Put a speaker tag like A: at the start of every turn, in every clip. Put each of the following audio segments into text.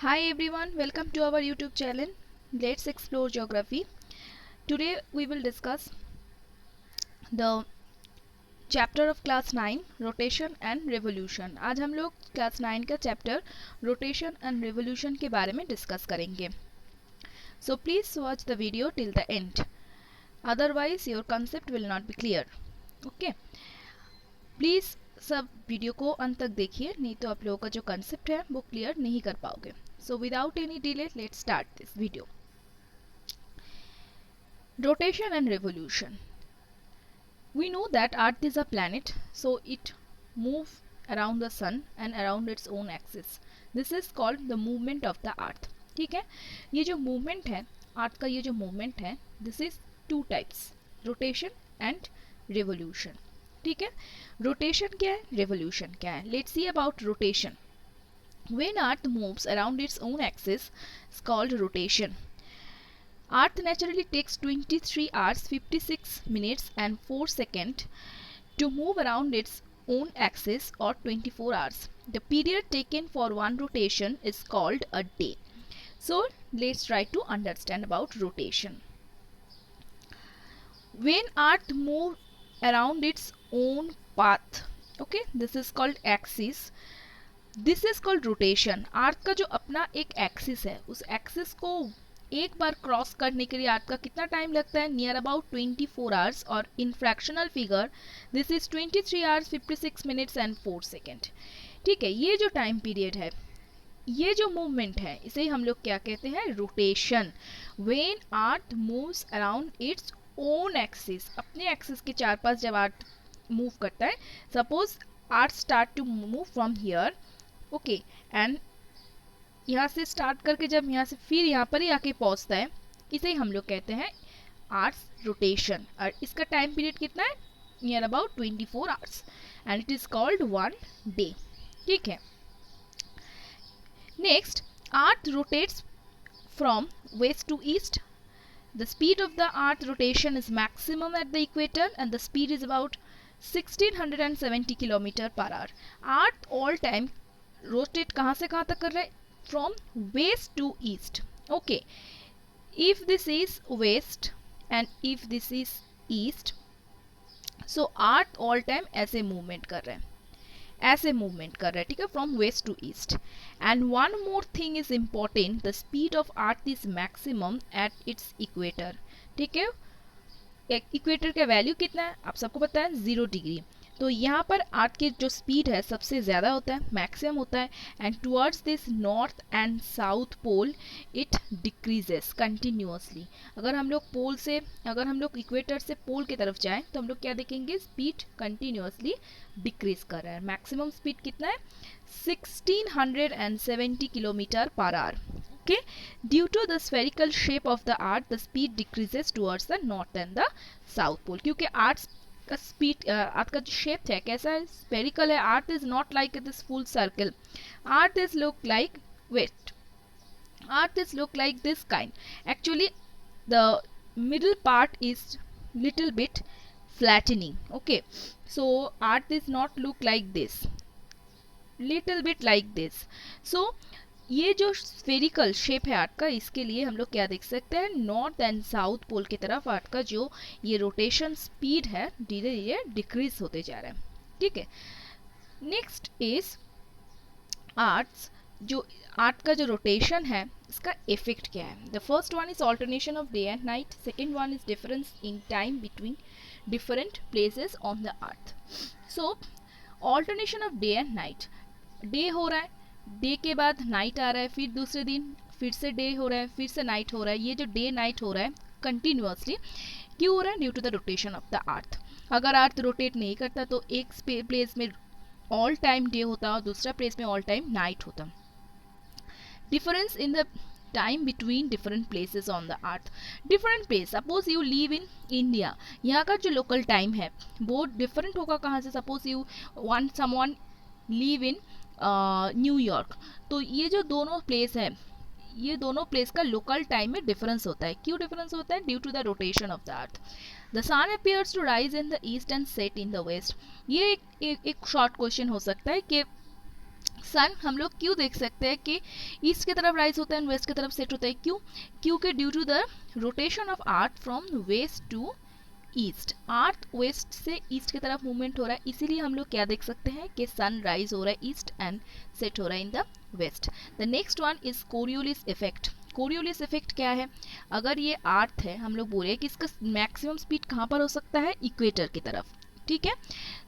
A: Hi everyone, welcome to our YouTube channel. Let's explore geography. Today we will discuss the chapter of class 9 rotation and revolution. आज हम लोग class 9 का chapter rotation and revolution के बारे में discuss करेंगे. So please watch the video till the end. Otherwise your concept will not be clear. Okay. Please सब video को अंत तक देखिए, नहीं तो आप लोगों का जो कंसेप्ट है वो क्लियर नहीं कर पाओगे. So without any delay, let's start this video. Rotation and revolution. We know that Earth is a planet, so it moves around the sun and around its own axis. This is called the movement of the Earth. ठीक है, ये जो movement है Earth का, ये जो movement है, this is two types, rotation and revolution. ठीक है, rotation क्या है, revolution क्या है. Let's see about rotation. When Earth moves around its own axis, it's called rotation. Earth naturally takes 23 hours 56 minutes and 4 seconds to move around its own axis, or 24 hours. The period taken for one rotation is called a day. So let's try to understand about rotation. When Earth moves around its own path, okay, this is called axis. This is called rotation. Earth का जो अपना एक axis है, उस axis को एक बार cross करने के लिए अर्थ का कितना टाइम लगता है, नियर अबाउट 24 आवर्स, और in fractional figure this is 23 hours 56 minutes and 4 second. ठीक है, ये जो टाइम पीरियड है, ये जो मूवमेंट है, इसे हम लोग क्या कहते हैं, rotation. When earth moves around its own axis, अपने एक्सिस के चार पास जब अर्थ मूव करता है, suppose earth start to move from here, okay, and यहाँ से स्टार्ट करके जब यहाँ से फिर यहाँ पर ही आके पहुँचता है, इसे हम लोग कहते हैं अर्थ रोटेशन. और इसका टाइम पीरियड कितना है, near about 24 hours, and it is called one day. ठीक है, next, earth rotates from west to east. The speed of the earth rotation is maximum at the equator and the speed is about 1670 km per hour. Earth all time rotate कहाँ से कहाँ तक कर रहे हैं, from west to east. Okay, if this is west and if this is east, so earth all time ऐसे movement कर रहे हैं, ऐसे मूवमेंट कर रहा है. ठीक है, from west to east. And one more thing is important, the speed of earth is maximum at its equator. ठीक है, इक्वेटर का वैल्यू कितना है आप सबको पता है, 0 डिग्री. तो यहाँ पर अर्थ की जो स्पीड है सबसे ज़्यादा होता है, मैक्सिमम होता है, and towards this north and south pole it decreases continuously. अगर हम लोग पोल से, अगर हम लोग इक्वेटर से पोल की तरफ जाएं तो हम लोग क्या देखेंगे, स्पीड कंटिन्यूअसली डिक्रीज कर रहा है. मैक्सिमम स्पीड कितना है, 1670 kilometre per hour. Okay, due to the spherical shape of the earth, the speed decreases towards the north and the south pole. क्योंकि अर्थ का स्पीड, अर्थ का जो शेप है कैसा है, स्पेरिकल है. Earth is not like this full circle. Earth is look like west, earth is look like this kind. Actually the middle part is little bit flattening. Okay, so earth is not look like this, little bit like this. So ये जो spherical shape है अर्थ का, इसके लिए हम लोग क्या देख सकते हैं, नॉर्थ एंड साउथ पोल की तरफ अर्थ का जो ये रोटेशन स्पीड है धीरे धीरे डिक्रीज होते जा रहा है. ठीक है, नेक्स्ट इज अर्थ, जो अर्थ का जो रोटेशन है इसका इफेक्ट क्या है. The first one is alternation of day and night. Second one is difference in time between different places on the earth. So alternation of day and night, day हो रहा है, डे के बाद night आ रहा है, फिर दूसरे दिन फिर से डे हो रहा है, फिर से नाइट हो रहा है. ये जो डे नाइट हो रहा है कंटिन्यूअसली क्यों हो रहा है, due to the rotation of the earth. अगर अर्थ रोटेट नहीं करता तो एक प्लेस में ऑल टाइम डे होता और दूसरा प्लेस में ऑल टाइम नाइट होता. Difference in the time between different places on the earth. Different place, suppose you live in India, यहाँ का जो लोकल टाइम है वो डिफरेंट होगा कहाँ से, suppose you one someone live in New York. तो ये जो दोनों प्लेस है, ये दोनों प्लेस का लोकल टाइम में डिफरेंस होता है. क्यों डिफरेंस होता है, due to the rotation of the earth. The sun appears to rise in the east and set in the west. ये एक शॉर्ट क्वेश्चन हो सकता है कि सन हम लोग क्यों देख सकते हैं कि ईस्ट की तरफ राइज होता है एंड वेस्ट की तरफ सेट होता है, क्यों? क्योंकि due to the rotation of earth from west to east, earth west से ईस्ट की तरफ मूवमेंट हो रहा है, इसीलिए हम लोग क्या देख सकते हैं कि सन राइज हो रहा है ईस्ट एंड सेट हो रहा है in the west. The next one is Coriolis effect. Coriolis effect क्या है? अगर ये अर्थ है, हम लोग बोल रहे हैं कि इसका मैक्सिमम स्पीड कहाँ पर हो सकता है? इक्वेटर की तरफ, ठीक है।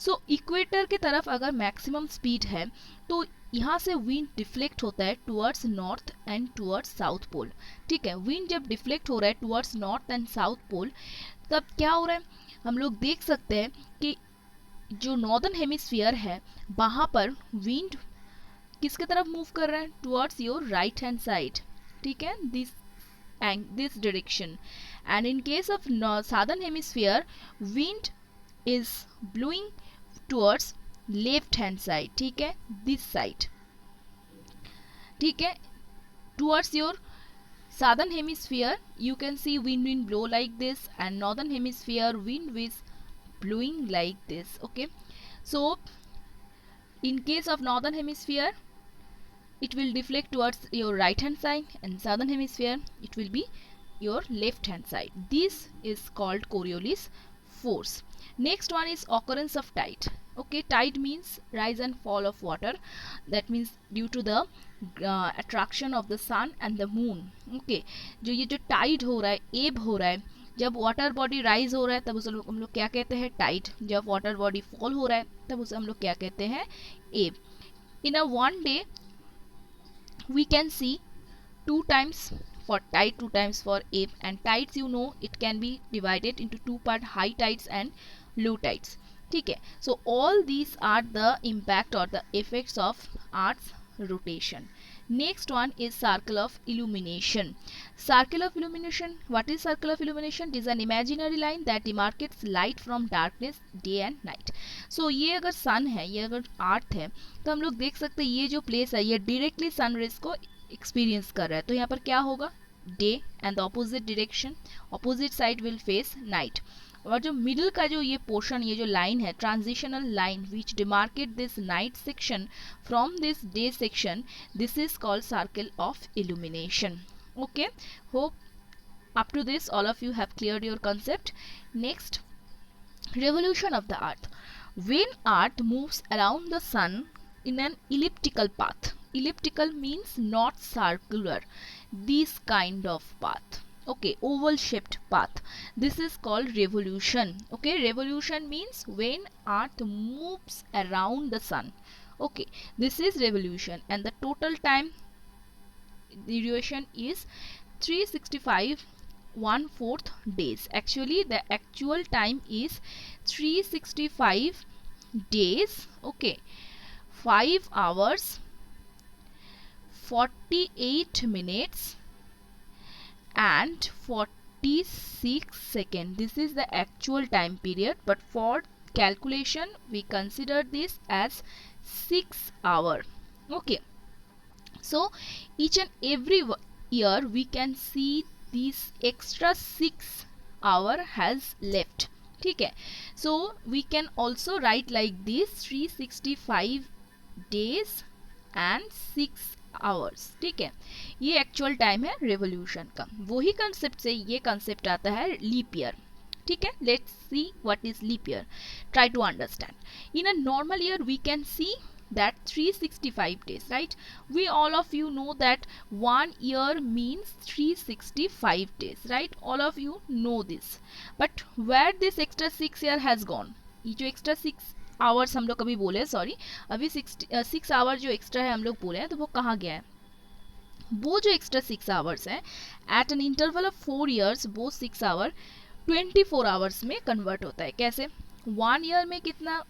A: सो इक्वेटर की तरफ अगर मैक्सिमम स्पीड है तो यहाँ से विंड डिफ्लेक्ट होता है towards north and towards south pole, ठीक है। विंड जब डिफ्लेक्ट हो रहा है towards north and south pole, तब क्या हो रहा है? हम लोग देख सकते हैं कि जो नॉर्दर्न हेमिस्फीयर है वहाँ पर विंड किसके तरफ मूव कर रहा है? Towards your right hand side, ठीक है, this direction. And in case of southern hemisphere wind is blowing towards left hand side, ठीक है, this side, ठीक है। towards your southern hemisphere you can see wind blow like this, and northern hemisphere wind is blowing like this, okay। so in case of northern hemisphere it will deflect towards your right hand side, and southern hemisphere it will be your left hand side. This is called Coriolis force. Next one is occurrence of tide, okay। tide means rise and fall of water, that means due to the attraction of the sun and the moon, okay। जो ये जो tide हो रहा है, ebb हो रहा है, जब वाटर बॉडी राइज हो रहा है तब उसे हम लोग क्या कहते हैं? टाइड। जब वाटर बॉडी फॉल हो रहा है तब उसे हम लोग क्या कहते हैं? एब। In a one day we can see 2 times for tide, 2 times for ebb, and tides you know it can be divided into 2 part, high tides and low tides, ठीक है। so all these are the impact or the effects of earth's rotation. Next one is circle of illumination. Circle of illumination, what is circle of illumination? It is an imaginary line that demarcates light from darkness, day and night. so ये अगर सन है, ये अगर अर्थ है, तो हम लोग देख सकते हैं ये जो प्लेस है ये डायरेक्टली सन रेज को एक्सपीरियंस कर रहा है, तो यहाँ पर क्या होगा? Day, and the opposite direction, opposite side will face night. और जो मिडिल का जो ये पोर्शन, ये जो लाइन है, transitional line which demarcate this night section from this day section, this is called circle of illumination, okay. Hope up to this all of you have cleared your concept. Next, revolution of the earth. When earth moves around the sun in an elliptical path, elliptical means not circular, this kind of path, okay, oval shaped path, this is called revolution, okay। revolution means when earth moves around the sun, okay, this is revolution, and the total time duration is 365 1/4 days. Actually the actual time is 365 days, okay, 5 hours 48 minutes and 46 seconds. This is the actual time period, but for calculation we consider this as 6 hour, okay। so each and every year we can see this extra 6 hour has left, ठीक है। so we can also write like this 365 days and 6 hours, ठीक है। ये actual time है revolution का। वही concept से ये कंसेप्ट आता है लीप ईयर, ठीक है। Let's see what is leap year, try to understand. In a normal year we can see that 365 days, right? We all of you know that 1 year means 365 days, right? All of you know this, but where this extra 6 year has gone? ये जो extra 6 hours हम लोग अभी बोले, sorry, अभी 6 our जो extra है हम लोग बोले हैं, तो वो कहाँ गया है? वो जो एक्स्ट्रा 6 आवर्स है at an interval of 4 years, वो 6 आवर 24 आवर्स में कन्वर्ट होता है। कैसे? 1 ईयर में कितना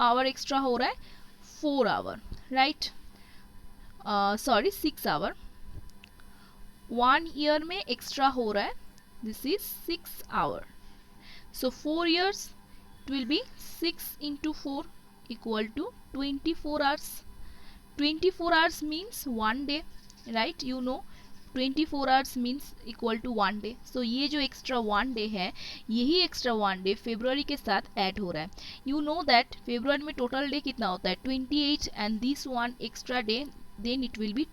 A: आवर एक्स्ट्रा हो रहा है? 4 hour, right, sorry 6 hour 1 year में एक्स्ट्रा हो रहा है, this is 6 hour. So 4 years it will be 6 into 4 equal to 24 hours. 24 hours means 1 day, right? You know 24 hours means equal to 1 day. So ये जो extra 1 day है, यही extra 1 day February के साथ ऐड हो रहा है. यू नो दैट फेब्रुआरी में टोटल डे कितना होता है 28 and this one extra day then it will be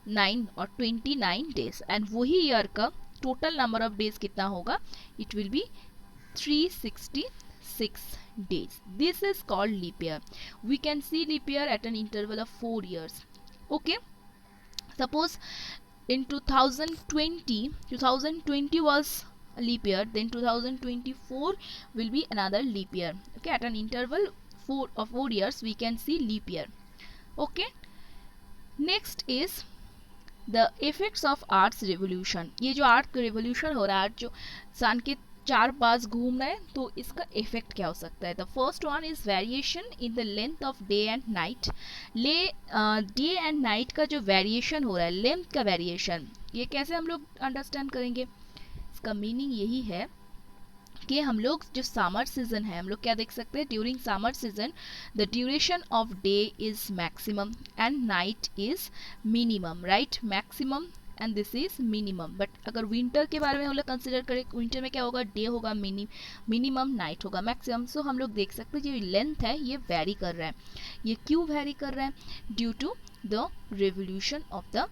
A: 9 और 29 डेज एंड वही ईयर का टोटल नंबर ऑफ डेज कितना होगा, it will be 366 days. This is called leap year. We can see leap year at an interval of 4 years. Okay, suppose in 2020 was a leap year, then 2024 will be another leap year. Okay, at an interval of 4 years we can see leap year. Okay, next is the effects of Earth's revolution. ये जो earth revolution हो रहा है, अर्थ जो सन के चार पास घूम रहे हैं, तो इसका इफेक्ट क्या हो सकता है. The first one is variation in the length of day and night. Day and night का जो वेरिएशन हो रहा है, लेंथ का वेरिएशन, ये कैसे हम लोग अंडरस्टैंड करेंगे. इसका मीनिंग यही है कि हम लोग जो समर सीजन है, हम लोग क्या देख सकते हैं, during summer season the duration of day is maximum and night is minimum, right. Maximum and this is minimum. But अगर विंटर के बारे में हम लोग कंसिडर करें, विंटर में क्या होगा, डे होगा मिनिमम, नाइट होगा मैक्सिमम. सो हम लोग देख सकते हैं जो लेंथ है ये वेरी कर रहा है. ये क्यों वेरी कर रहा है, due to the revolution of the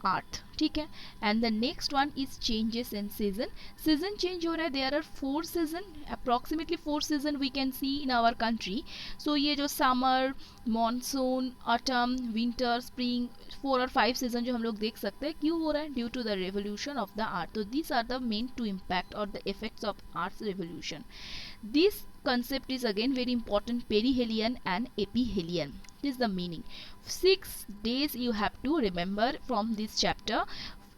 A: earth. ठीक है. And the next one is changes in season. Season change हो रहा है. There are 4 season, approximately 4 season we can see in our country. So ये जो summer, monsoon, autumn, winter, spring, 4 और 5 season जो हम लोग देख सकते हैं, क्यों हो रहा है, due to the revolution of the earth. तो this are the main two impact और the effects of earth revolution. This concept is again very important, perihelion and aphelion. This is the meaning. 6 days you have to remember from this chapter: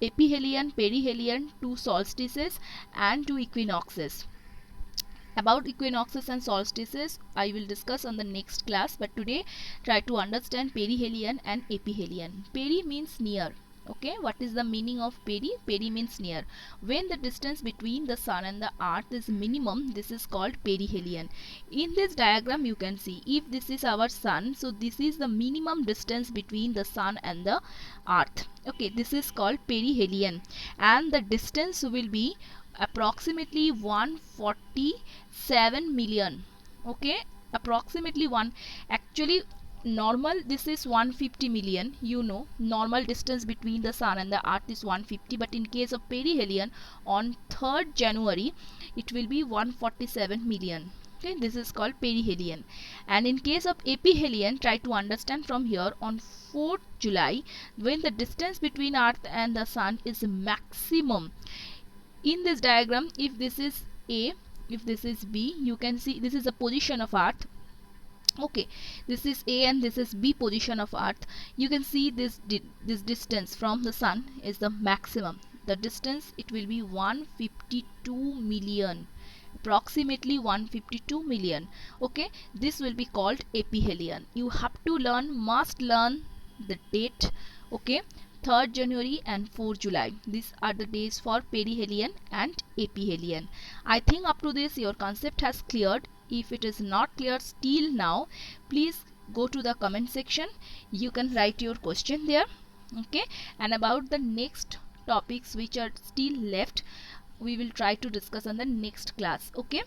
A: aphelion, perihelion, 2 solstices and 2 equinoxes. About equinoxes and solstices I will discuss on the next class, but today try to understand perihelion and aphelion. Peri means near. Okay, what is the meaning of peri? Peri means near. When the distance between the sun and the earth is minimum, this is called perihelion. In this diagram you can see, if this is our sun, so this is the minimum distance between the sun and the earth. Okay, this is called perihelion and the distance will be approximately 147 million. Okay, approximately actually normal this is 150 million. You know, normal distance between the sun and the earth is 150, but in case of perihelion on 3rd January it will be 147 million. Okay, this is called perihelion. And in case of aphelion, try to understand from here, on 4th July when the distance between earth and the sun is maximum. In this diagram, if this is A, if this is B, you can see this is the position of earth. Okay, this is A and this is B position of earth. You can see this distance from the sun is the maximum. The distance, it will be 152 million, approximately 152 million. Okay, this will be called aphelion. You have to learn, must learn the date. Okay, 3rd January and 4th July. These are the days for perihelion and aphelion. I think up to this your concept has cleared. If it is not clear still now, please go to the comment section. You can write your question there. Okay, and about the next topics which are still left, we will try to discuss on the next class. Okay,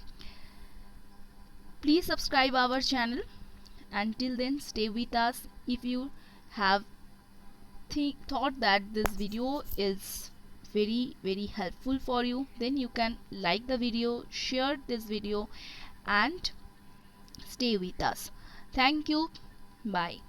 A: please subscribe our channel. Until then, stay with us. If you have thought that this video is very helpful for you, then you can like the video, share this video and stay with us. Thank you. Bye.